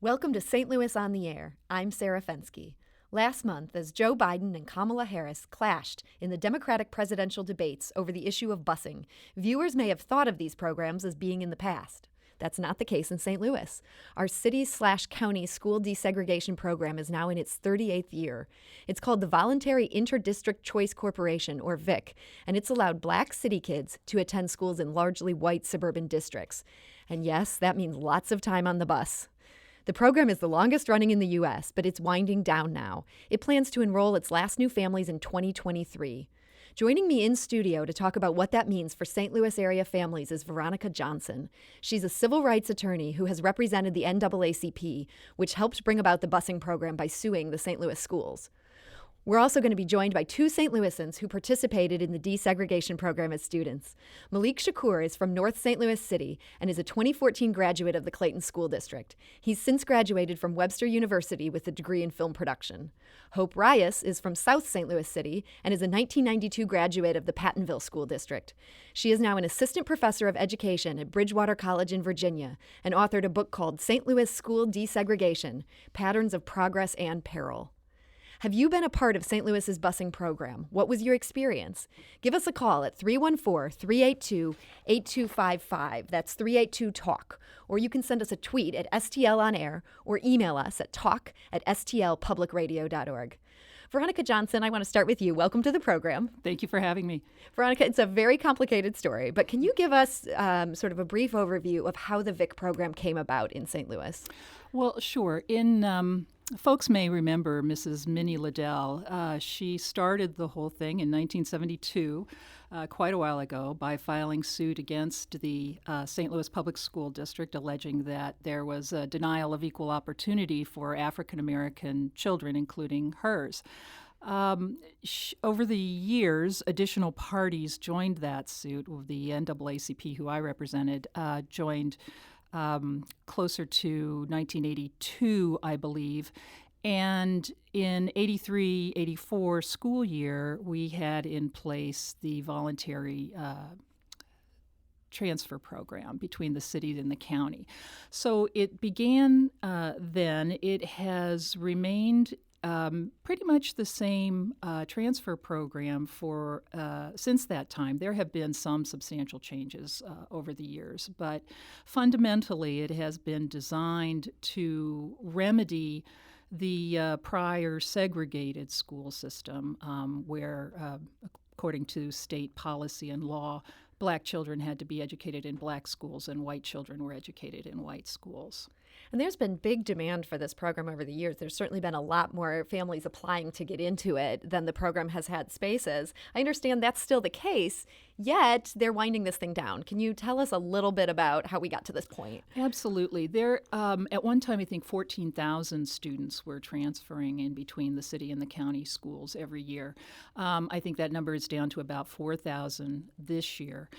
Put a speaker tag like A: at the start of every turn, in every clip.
A: Welcome to St. Louis on the Air. I'm Sarah Fenske. Last month, as Joe Biden and Kamala Harris clashed in the Democratic presidential debates over the issue of busing, viewers may have thought of these programs as being in the past. That's not the case in St. Louis. Our city/county school desegregation program is now in its 38th year. It's called the Voluntary Interdistrict Choice Corporation, or VICC, and it's allowed black city kids to attend schools in largely white suburban districts. And yes, that means lots of time on the bus. The program is the longest running in the U.S., but it's winding down now. It plans to enroll its last new families in 2023. Joining me in studio to talk about what that means for St. Louis area families is Veronica Johnson. She's a civil rights attorney who has represented the NAACP, which helped bring about the busing program by suing the St. Louis schools. We're also going to be joined by two St. Louisans who participated in the desegregation program as students. Maalik Shakoor is from North St. Louis City and is a 2014 graduate of the Clayton School District. He's since graduated from Webster University with a degree in film production. Hope Rias is from South St. Louis City and is a 1992 graduate of the Pattonville School District. She is now an assistant professor of education at Bridgewater College in Virginia and authored a book called St. Louis School Desegregation: Patterns of Progress and Peril. Have you been a part of St. Louis's busing program? What was your experience? Give us a call at 314-382-8255. That's 382-TALK. Or you can send us a tweet at STL On Air or email us at talk@stlpublicradio.org. Veronica Johnson, I want to start with you. Welcome to the program.
B: Thank you for having me.
A: Veronica, it's a very complicated story, but can you give us sort of a brief overview of how the VICC program came about in St. Louis?
B: Well, sure. Folks may remember Mrs. Minnie Liddell. She started the whole thing in 1972, quite a while ago, by filing suit against the St. Louis Public School District, alleging that there was a denial of equal opportunity for African American children, including hers. Over the years, additional parties joined that suit. The NAACP, who I represented, joined closer to 1982, I believe. And in 83-84 school year, we had in place the voluntary transfer program between the city and the county. So it began then. It has remained pretty much the same transfer program for since that time. There have been some substantial changes over the years, but fundamentally it has been designed to remedy the prior segregated school system where, according to state policy and law, black children had to be educated in black schools and white children were educated in white schools.
A: And there's been big demand for this program over the years. There's certainly been a lot more families applying to get into it than the program has had spaces. I understand that's still the case, yet they're winding this thing down. Can you tell us a little bit about how we got to this point?
B: Absolutely. There, at one time, I think 14,000 students were transferring in between the city and the county schools every year. I think that number is down to about 4,000 this year.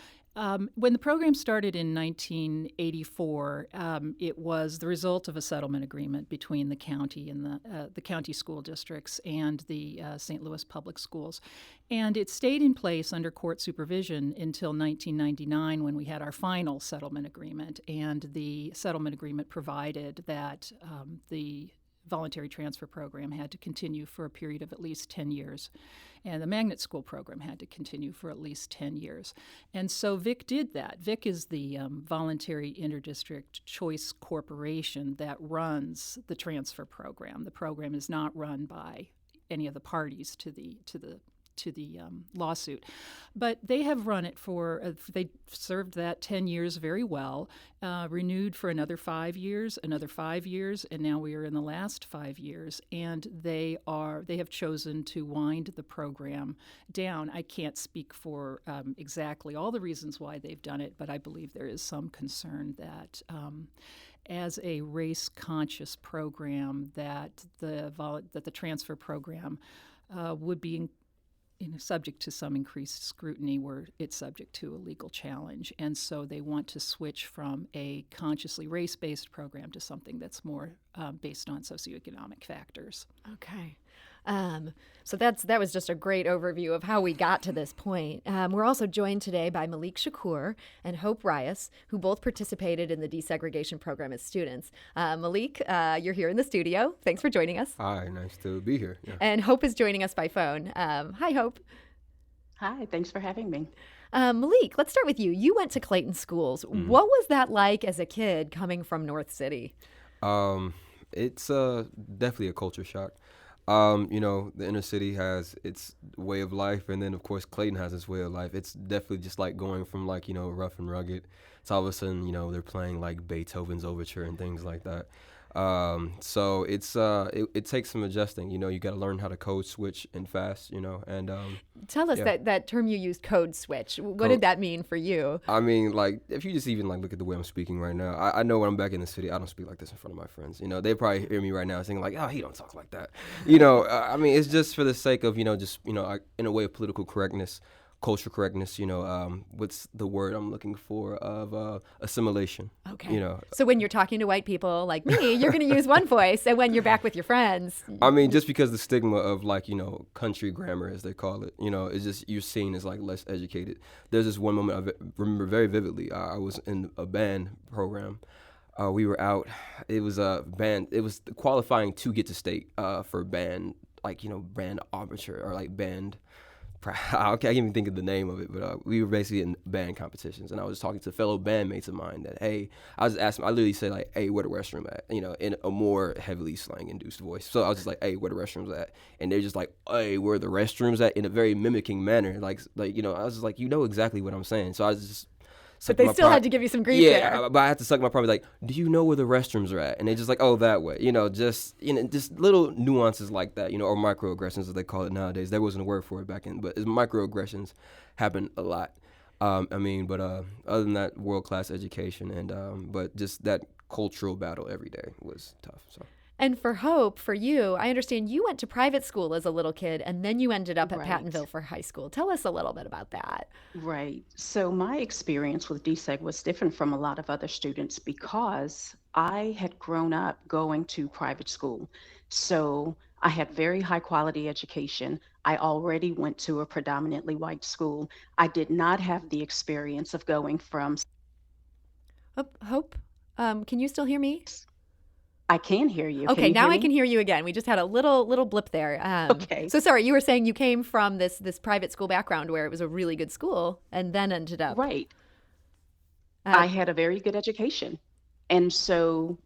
B: When the program started in 1984, it was the result of a settlement agreement between the county and the county school districts and the St. Louis public schools. And it stayed in place under court supervision until 1999 when we had our final settlement agreement. And the settlement agreement provided that the voluntary transfer program had to continue for a period of at least 10 years. And the magnet school program had to continue for at least 10 years. And so VICC did that. VICC is the Voluntary Interdistrict Choice Corporation that runs the transfer program. The program is not run by any of the parties to the lawsuit. But they have run it they served that 10 years very well, renewed for another 5 years, and now we are in the last 5 years. And they have chosen to wind the program down. I can't speak for exactly all the reasons why they've done it, but I believe there is some concern that as a race-conscious program, that the transfer program would be subject to some increased scrutiny were it's subject to a legal challenge. And so they want to switch from a consciously race-based program to something that's more based on socioeconomic factors.
A: Okay. So that was just a great overview of how we got to this point. We're also joined today by Maalik Shakoor and Hope Rias, who both participated in the desegregation program as students. Maalik, you're here in the studio. Thanks for joining us.
C: Hi, nice to be here. Yeah.
A: And Hope is joining us by phone. Hi, Hope.
D: Hi, thanks for having me.
A: Maalik, let's start with you. You went to Clayton schools. What was that like as a kid coming from North City?
C: It's definitely a culture shock. The inner city has its way of life, and then of course Clayton has its way of life. It's definitely just like going from like, rough and rugged to all of a sudden, they're playing like Beethoven's Overture and things like that. So it takes some adjusting. You got to learn how to code switch and fast. And
A: tell us that term you used, code switch. What did that mean for you?
C: I mean, like if you just even like look at the way I'm speaking right now, I know when I'm back in the city, I don't speak like this in front of my friends. They probably hear me right now saying like, oh, he don't talk like that. I mean, it's just for the sake of just in a way of political correctness. Cultural correctness, what's the word I'm looking for, of assimilation.
A: Okay. So when you're talking to white people like me, you're going to use one voice, and when you're back with your friends.
C: I mean, just because the stigma of like, country grammar, as they call it, it's just you're seen as like less educated. There's this one moment I remember very vividly. I was in a band program. We were out. It was a band. It was qualifying to get to state for band, like, band arbiter or like band. I can't even think of the name of it, but we were basically in band competitions, and I was talking to fellow bandmates of mine that, hey, I was asking, I literally said like, hey, where the restroom at? In a more heavily slang-induced voice. So I was just like, hey, where the restrooms at? And they're just like, hey, where the restrooms at? In a very mimicking manner, like I was just like, exactly what I'm saying. So I was just.
A: But they still had to give you some grief there.
C: Yeah, but I had to suck my pride, like, do you know where the restrooms are at? And they just like, oh, that way. Just little nuances like that, or microaggressions as they call it nowadays. There wasn't a word for it back then, but microaggressions happen a lot. But other than that, world-class education but just that cultural battle every day was tough. So.
A: And for Hope, for you, I understand you went to private school as a little kid, and then you ended up at Pattonville for high school. Tell us a little bit about that.
D: Right. So my experience with DSEG was different from a lot of other students because I had grown up going to private school. So I had very high quality education. I already went to a predominantly white school. I did not have the experience of going from...
A: Hope, can you still hear me?
D: I can hear you.
A: Okay, now I can hear you again. We just had a little blip there.
D: Okay.
A: So sorry, you were saying you came from this private school background where it was a really good school and then ended up.
D: Right. I had a very good education. And so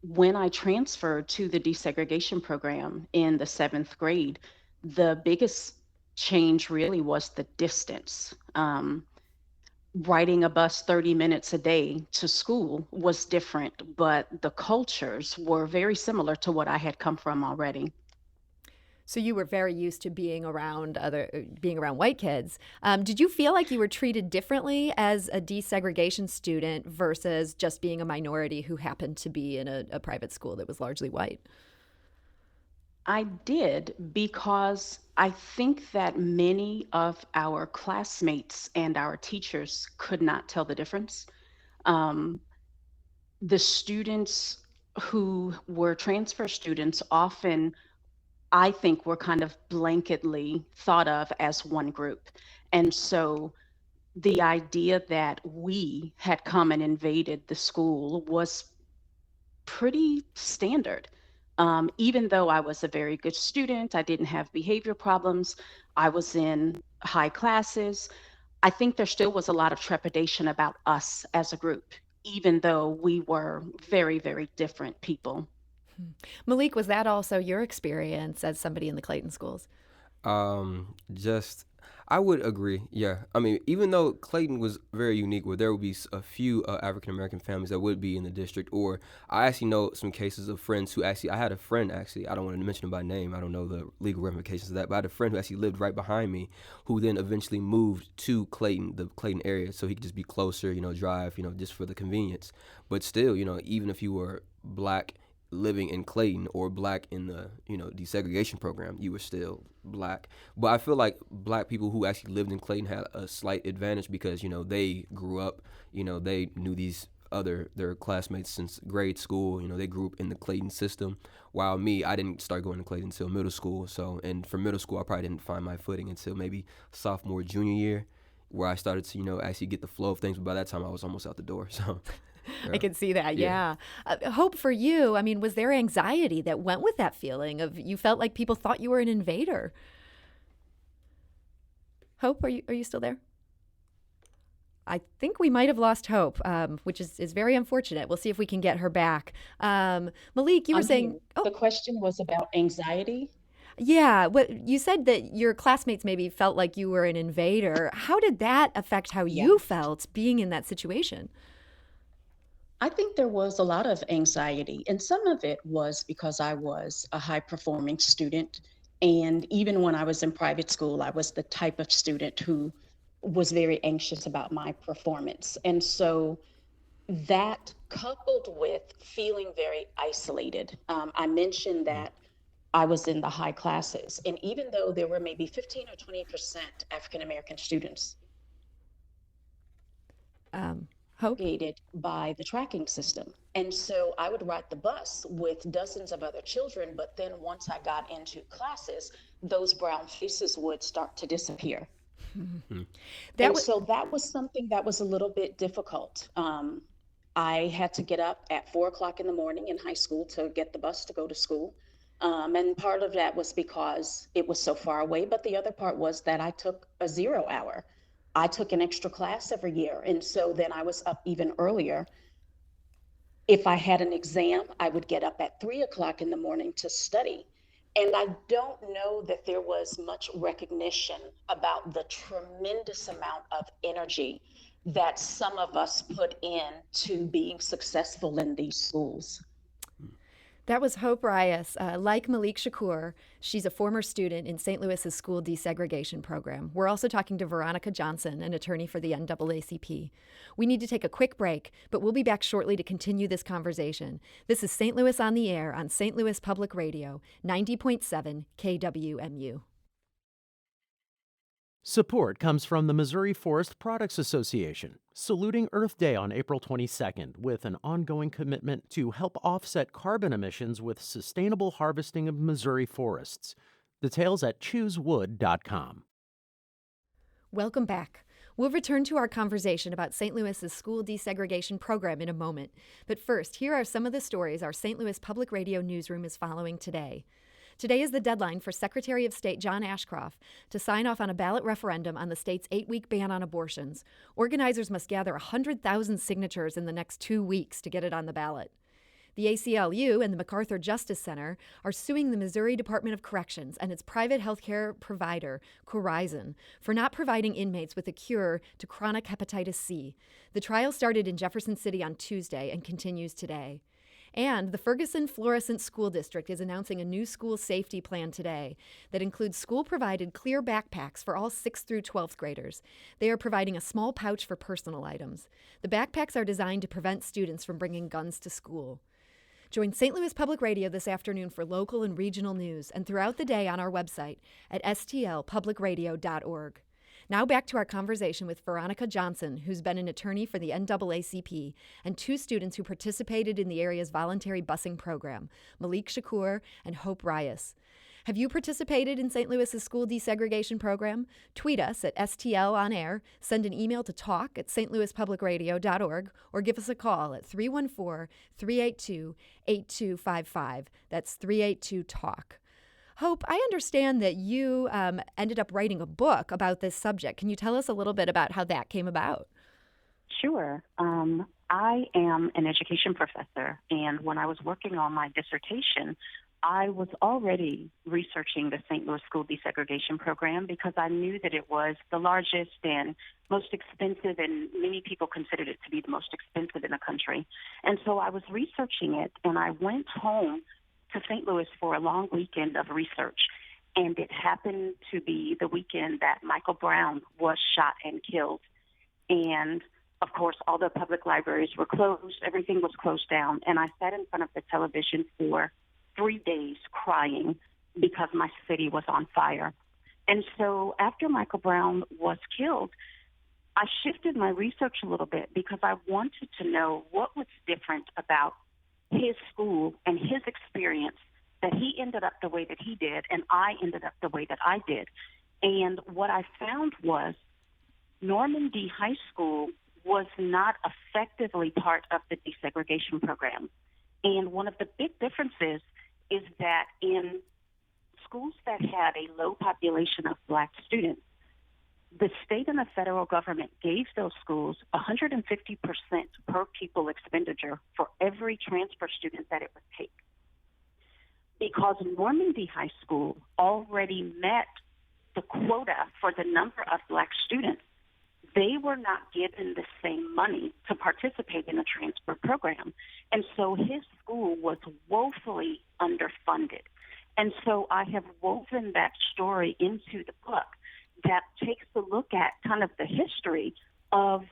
D: when I transferred to the desegregation program in the 7th grade, the biggest change really was the distance. Riding a bus 30 minutes a day to school was different, but the cultures were very similar to what I had come from already.
A: So you were very used to being around white kids. Did you feel like you were treated differently as a desegregation student versus just being a minority who happened to be in a private school that was largely white?
D: I did, because I think that many of our classmates and our teachers could not tell the difference. The students who were transfer students often, I think, were kind of blanketly thought of as one group. And so the idea that we had come and invaded the school was pretty standard. Even though I was a very good student, I didn't have behavior problems, I was in high classes, I think there still was a lot of trepidation about us as a group, even though we were very, very different people.
A: Maalik, was that also your experience as somebody in the Clayton schools?
C: I would agree. Yeah. I mean, even though Clayton was very unique, where there would be a few African-American families that would be in the district, or I actually know some cases of friends who I had a friend I don't want to mention him by name. I don't know the legal ramifications of that, but I had a friend who actually lived right behind me, who then eventually moved to Clayton, the Clayton area, so he could just be closer, drive, just for the convenience. But still, even if you were black living in Clayton or black in the desegregation program, you were still black. But I feel like black people who actually lived in Clayton had a slight advantage because they grew up, they knew these their classmates since grade school. You know, they grew up in the Clayton system. While me, I didn't start going to Clayton until middle school. So, and for middle school, I probably didn't find my footing until maybe sophomore, junior year, where I started to, you know, actually get the flow of things. But by that time, I was almost out the door. So,
A: I can see that. Yeah. Hope, for you, I mean, was there anxiety that went with that feeling of you felt like people thought you were an invader? Hope, are you still there? I think we might have lost Hope, which is very unfortunate. We'll see if we can get her back. Maalik, you were saying...
D: The question was about anxiety.
A: Yeah, you said that your classmates maybe felt like you were an invader. How did that affect how you felt being in that situation?
D: I think there was a lot of anxiety, and some of it was because I was a high-performing student. And even when I was in private school, I was the type of student who was very anxious about my performance. And so that, coupled with feeling very isolated, I mentioned that I was in the high classes. And even though there were maybe 15 or 20% African-American students, gated by the tracking system. And so I would ride the bus with dozens of other children, but then once I got into classes, those brown faces would start to disappear. So that was something that was a little bit difficult. I had to get up at 4:00 in the morning in high school to get the bus to go to school. And part of that was because it was so far away, but the other part was that I took a 0 hour. I took an extra class every year. And so then I was up even earlier. If I had an exam, I would get up at 3:00 in the morning to study. And I don't know that there was much recognition about the tremendous amount of energy that some of us put in to being successful in these schools.
A: That was Hope Rias. Like Maalik Shakoor, she's a former student in St. Louis's school desegregation program. We're also talking to Veronica Johnson, an attorney for the NAACP. We need to take a quick break, but we'll be back shortly to continue this conversation. This is St. Louis on the Air on St. Louis Public Radio, 90.7 KWMU.
E: Support comes from the Missouri Forest Products Association, saluting Earth Day on April 22nd with an ongoing commitment to help offset carbon emissions with sustainable harvesting of Missouri forests. Details at choosewood.com.
A: Welcome back. We'll return to our conversation about St. Louis's school desegregation program in a moment. But first, here are some of the stories our St. Louis Public Radio newsroom is following today. Today is the deadline for Secretary of State John Ashcroft to sign off on a ballot referendum on the state's 8-week ban on abortions. Organizers must gather 100,000 signatures in the next 2 weeks to get it on the ballot. The ACLU and the MacArthur Justice Center are suing the Missouri Department of Corrections and its private health care provider, Corizon, for not providing inmates with a cure to chronic hepatitis C. The trial started in Jefferson City on Tuesday and continues today. And the Ferguson Florissant School District is announcing a new school safety plan today that includes school-provided clear backpacks for all 6th through 12th graders. They are providing a small pouch for personal items. The backpacks are designed to prevent students from bringing guns to school. Join St. Louis Public Radio this afternoon for local and regional news and throughout the day on our website at stlpublicradio.org. Now back to our conversation with Veronica Johnson, who's been an attorney for the NAACP, and 2 students who participated in the area's voluntary busing program, Maalik Shakoor and Hope Rias. Have you participated in St. Louis's school desegregation program? Tweet us at STL On Air, send an email to talk@stlouispublicradio.org, or give us a call at 314-382-8255. That's 382-TALK. Hope, I understand that you ended up writing a book about this subject. Can you tell us a little bit about how that came about?
F: Sure. I am an education professor, and when I was working on my dissertation, I was already researching the St. Louis school desegregation program because I knew that it was the largest and most expensive, and many people considered it to be the most expensive in the country. And so I was researching it, and I went home to St. Louis for a long weekend of research. And it happened to be the weekend that Michael Brown was shot and killed. And, of course, all the public libraries were closed. Everything was closed down. And I sat in front of the television for 3 days crying because my city was on fire. And so after Michael Brown was killed, I shifted my research a little bit because I wanted to know what was different about his school and his experience that he ended up the way that he did and I ended up the way that I did. And what I found was Normandy High School was not effectively part of the desegregation program. And one of the big differences is that in schools that had a low population of Black students, the state and the federal government gave those schools 150% per pupil expenditure for every transfer student that it would take. Because Normandy High School already met the quota for the number of Black students, they were not given the same money to participate in the transfer program. And so his school was woefully underfunded. And so I have woven that story into the book that takes a look at kind of the history of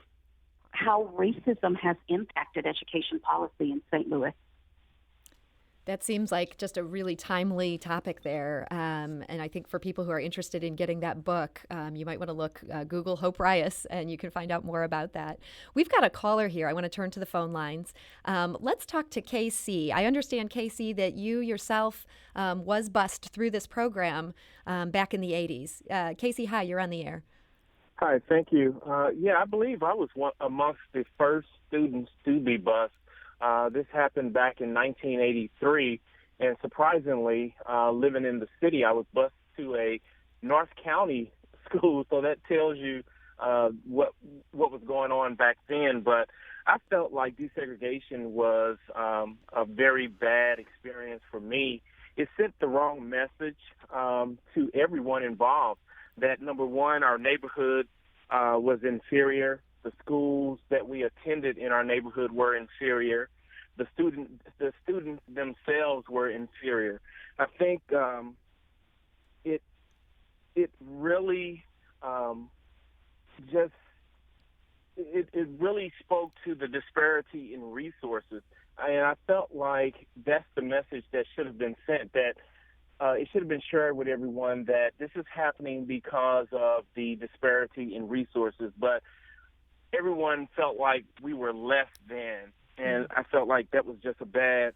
F: how racism has impacted education policy in St. Louis.
A: That seems like just a really timely topic there. And I think for people who are interested in getting that book, you might want to Google Hope Rias, and you can find out more about that. We've got a caller here. I want to turn to the phone lines. Let's talk to Casey. I understand, Casey, that you yourself was bused through this program back in the 80s. Casey, hi, you're on the air.
G: Hi, thank you. I believe I was amongst the first students to be bused. This happened back in 1983, and surprisingly, living in the city, I was bused to a North County school, so that tells you what was going on back then. But I felt like desegregation was a very bad experience for me. It sent the wrong message to everyone involved that, number one, our neighborhood was inferior. The schools that we attended in our neighborhood were inferior. The students themselves were inferior. I think it really it really spoke to the disparity in resources, and I felt like that's the message that should have been sent. That it should have been shared with everyone that this is happening because of the disparity in resources, but everyone felt like we were less than, and I felt like that was just a bad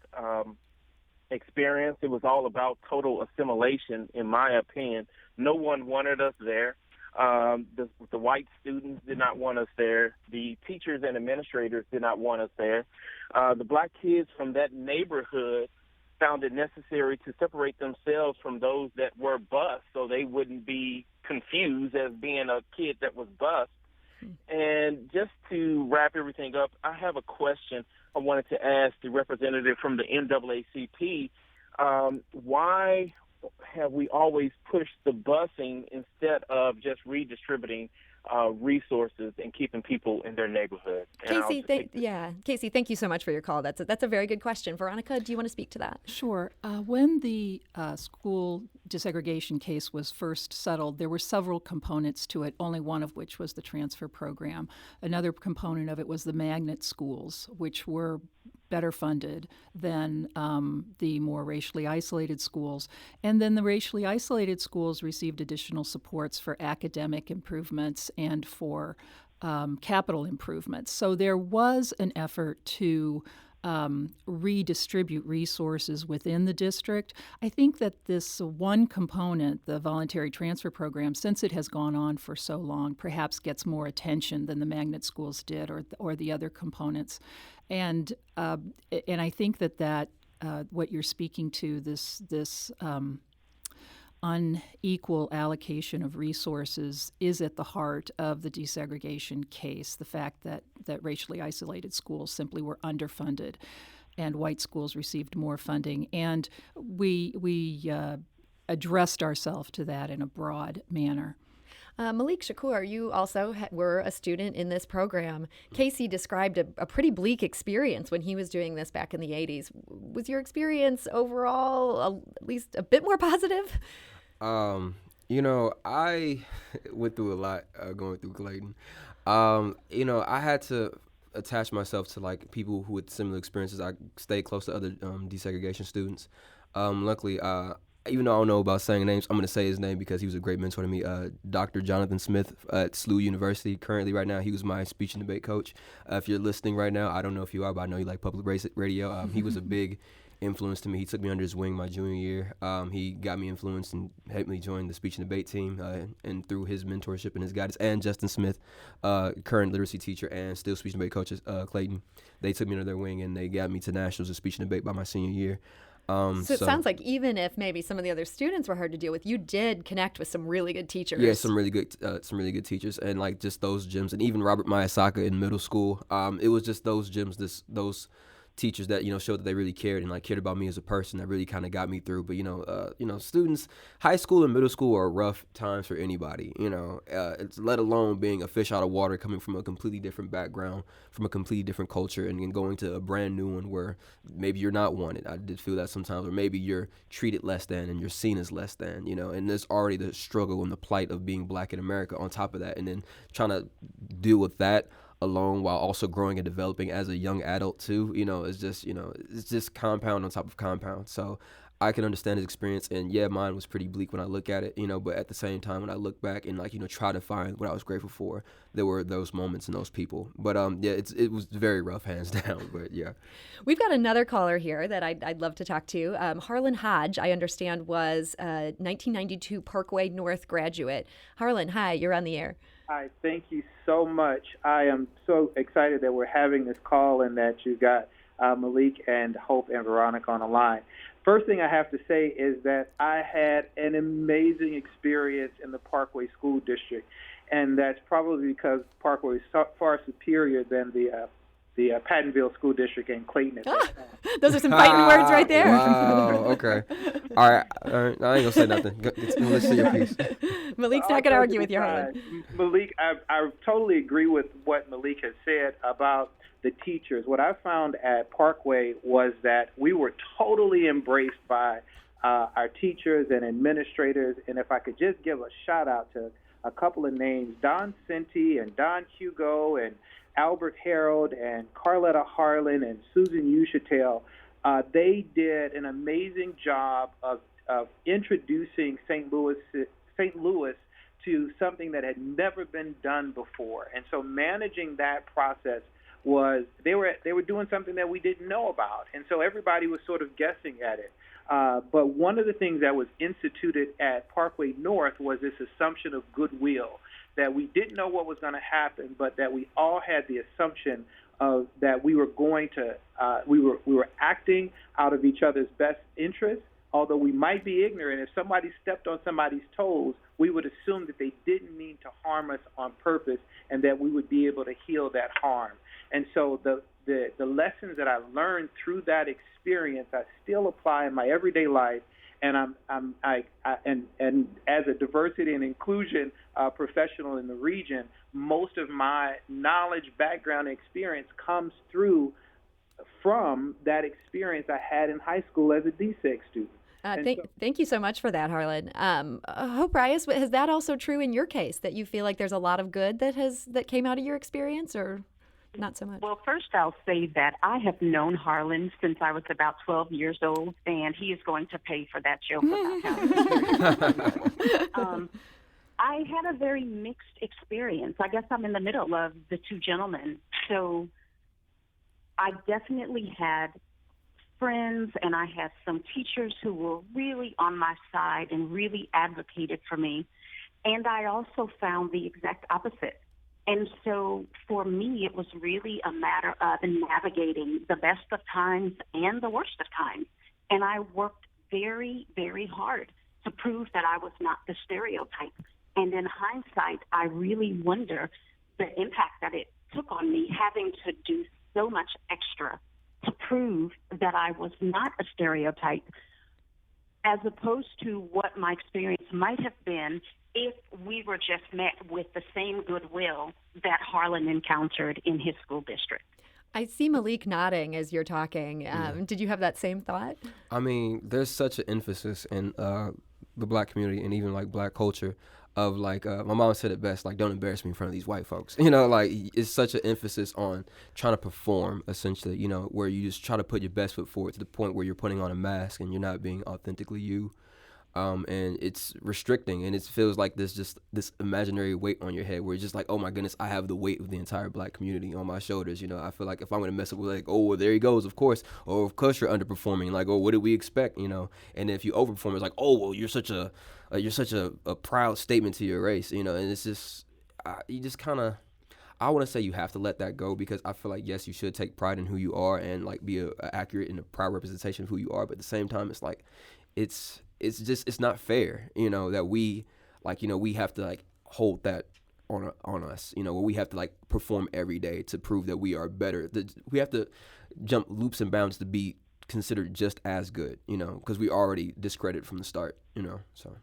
G: experience. It was all about total assimilation, in my opinion. No one wanted us there. The white students did not want us there. The teachers and administrators did not want us there. The Black kids from that neighborhood found it necessary to separate themselves from those that were bused so they wouldn't be confused as being a kid that was bused. And just to wrap everything up, I have a question I wanted to ask the representative from the NAACP. Why have we always pushed the busing instead of just redistributing resources and keeping people in their neighborhood?
A: Casey, Casey, thank you so much for your call. That's a very good question. Veronica, do you want to speak to that?
B: Sure. When the school desegregation case was first settled, there were several components to it, only one of which was the transfer program. Another component of it was the magnet schools, which were better funded than the more racially isolated schools. And then the racially isolated schools received additional supports for academic improvements and for capital improvements. So there was an effort to redistribute resources within the district. I think that this one component, the voluntary transfer program, since it has gone on for so long, perhaps gets more attention than the magnet schools did or the other components. And I think that what you're speaking to, this unequal allocation of resources, is at the heart of the desegregation case. The fact that racially isolated schools simply were underfunded, and white schools received more funding, and we addressed ourselves to that in a broad manner.
A: Maalik, Shakoor, you also were a student in this program. Casey described a pretty bleak experience when he was doing this back in the 80s. Was your experience overall at least a bit more positive?
C: I went through a lot going through Clayton. I had to attach myself to like people who had similar experiences. I stayed close to other desegregation students. Luckily, even though I don't know about saying names, I'm going to say his name because he was a great mentor to me. Dr. Jonathan Smith at SLU University. Currently, right now, he was my speech and debate coach. If you're listening right now, I don't know if you are, but I know you like public radio. He was a big influence to me. He took me under his wing my junior year. He got me influenced and helped me join the speech and debate team. And through his mentorship and his guidance, and Justin Smith, current literacy teacher and still speech and debate coach at Clayton, they took me under their wing and they got me to nationals in speech and debate by my senior year.
A: So it sounds like even if maybe some of the other students were hard to deal with, you did connect with some really good teachers.
C: Yeah, some really good teachers, and like just those gems, and even Robert Miyasaka in middle school. It was just those gems, those teachers that showed that they really cared and like cared about me as a person, that really kind of got me through. But students, high school and middle school are rough times for anybody. It's let alone being a fish out of water, coming from a completely different background, from a completely different culture, and going to a brand new one where maybe you're not wanted. I did feel that sometimes, or maybe you're treated less than and you're seen as less than. And there's already the struggle and the plight of being black in America on top of that, and then trying to deal with that alone while also growing and developing as a young adult too. It's just compound on top of compound. So I can understand his experience, and yeah, mine was pretty bleak when I look at it, but at the same time, when I look back and try to find what I was grateful for, there were those moments and those people. But it was very rough, hands down. But yeah,
A: we've got another caller here that I'd love to talk to. Harlan Hodge, I understand, was a 1992 Parkway North graduate. Harlan, hi, you're on the air.
H: Hi, thank you so much. I am so excited that we're having this call and that you got Maalik and Hope and Veronica on the line. First thing I have to say is that I had an amazing experience in the Parkway School District, and that's probably because Parkway is far superior than the Pattonville School District and Clayton.
A: Those are some fighting words right there.
C: Wow, okay. All right. I ain't going to say nothing. Let's see your piece.
A: Maalik's not going to argue with you, Harlan.
H: Maalik, I totally agree with what Maalik has said about the teachers. What I found at Parkway was that we were totally embraced by our teachers and administrators. And if I could just give a shout out to a couple of names, Don Senti and Don Hugo and Albert Harold and Carletta Harlan and Susan Ushatel, they did an amazing job of introducing St. Louis to something that had never been done before. And so managing that process was, they were doing something that we didn't know about. And so everybody was sort of guessing at it. But one of the things that was instituted at Parkway North was this assumption of goodwill, that we didn't know what was going to happen, but that we all had the assumption of that we were going to, we were acting out of each other's best interests. Although we might be ignorant, if somebody stepped on somebody's toes, we would assume that they didn't mean to harm us on purpose, and that we would be able to heal that harm. And so the lessons that I learned through that experience, I still apply in my everyday life. And and as a diversity and inclusion professional in the region, most of my knowledge, background, and experience comes from that experience I had in high school as a DSEG student.
A: Thank you so much for that, Harlan. Hope Rias, is that also true in your case, that you feel like there's a lot of good that came out of your experience, or not so much?
F: Well, first I'll say that I have known Harlan since I was about 12 years old, and he is going to pay for that joke about how I had a very mixed experience. I guess I'm in the middle of the two gentlemen. So I definitely had friends, and I had some teachers who were really on my side and really advocated for me. And I also found the exact opposite. And so for me, it was really a matter of navigating the best of times and the worst of times. And I worked very, very hard to prove that I was not the stereotype. And in hindsight, I really wonder the impact that it took on me, having to do so much extra to prove that I was not a stereotype, as opposed to what my experience might have been if we were just met with the same goodwill that Harlan encountered in his school district.
A: I see Maalik nodding as you're talking. Did you have that same thought?
C: I mean, there's such an emphasis in the black community and even like black culture of like, my mom said it best, like, don't embarrass me in front of these white folks. Like, it's such an emphasis on trying to perform, essentially, where you just try to put your best foot forward to the point where you're putting on a mask and you're not being authentically you. and it's restricting, and it feels like there's just this imaginary weight on your head where it's just like, oh my goodness, I have the weight of the entire Black community on my shoulders. You know, I feel like if I'm gonna mess up with, like, oh well, there he goes, of course, or of course you're underperforming, like, oh, what did we expect, you know? And if you overperform, it's like, oh well, you're such a proud statement to your race, you know. And it's just you just kind of, I want to say you have to let that go, because I feel like, yes, you should take pride in who you are and like be a accurate and a proud representation of who you are, but at the same time, it's like it's not fair, you know, that we, like, you know, we have to like hold that on us, you know, where we have to like perform every day to prove that we are better. We have to jump loops and bounds to be considered just as good, you know, because we already discredited from the start, you know. So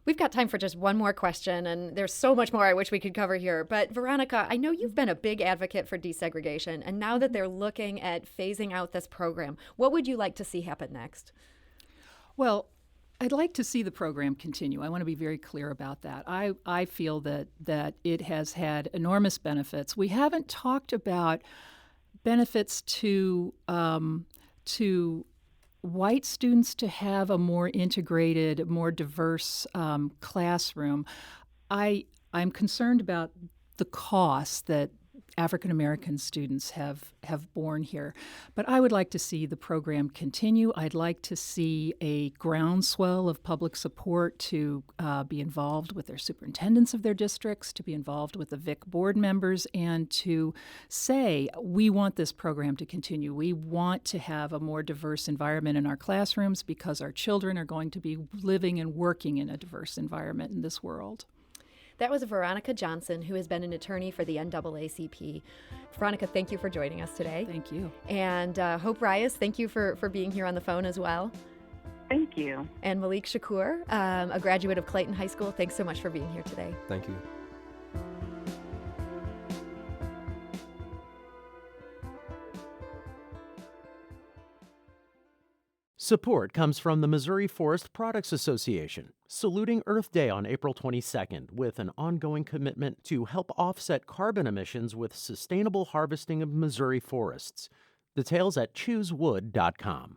A: we've got time for just one more question, and there's so much more I wish we could cover here. But Veronica, I know you've been a big advocate for desegregation, and now that they're looking at phasing out this program, what would you like to see happen next?
B: Well, I'd like to see the program continue. I want to be very clear about that. I feel that it has had enormous benefits. We haven't talked about benefits to white students to have a more integrated, more diverse classroom. I'm concerned about the costs that African American students have borne here. But I would like to see the program continue. I'd like to see a groundswell of public support to be involved with their superintendents of their districts, to be involved with the VICC board members, and to say, we want this program to continue. We want to have a more diverse environment in our classrooms because our children are going to be living and working in a diverse environment in this world.
A: That was Veronica Johnson, who has been an attorney for the NAACP. Veronica, thank you for joining us today.
B: Thank you.
A: And Hope Rias, thank you for being here on the phone as well.
F: Thank you.
A: And Maalik Shakoor, a graduate of Clayton High School, thanks so much for being here today.
C: Thank you.
E: Support comes from the Missouri Forest Products Association, saluting Earth Day on April 22nd with an ongoing commitment to help offset carbon emissions with sustainable harvesting of Missouri forests. Details at choosewood.com.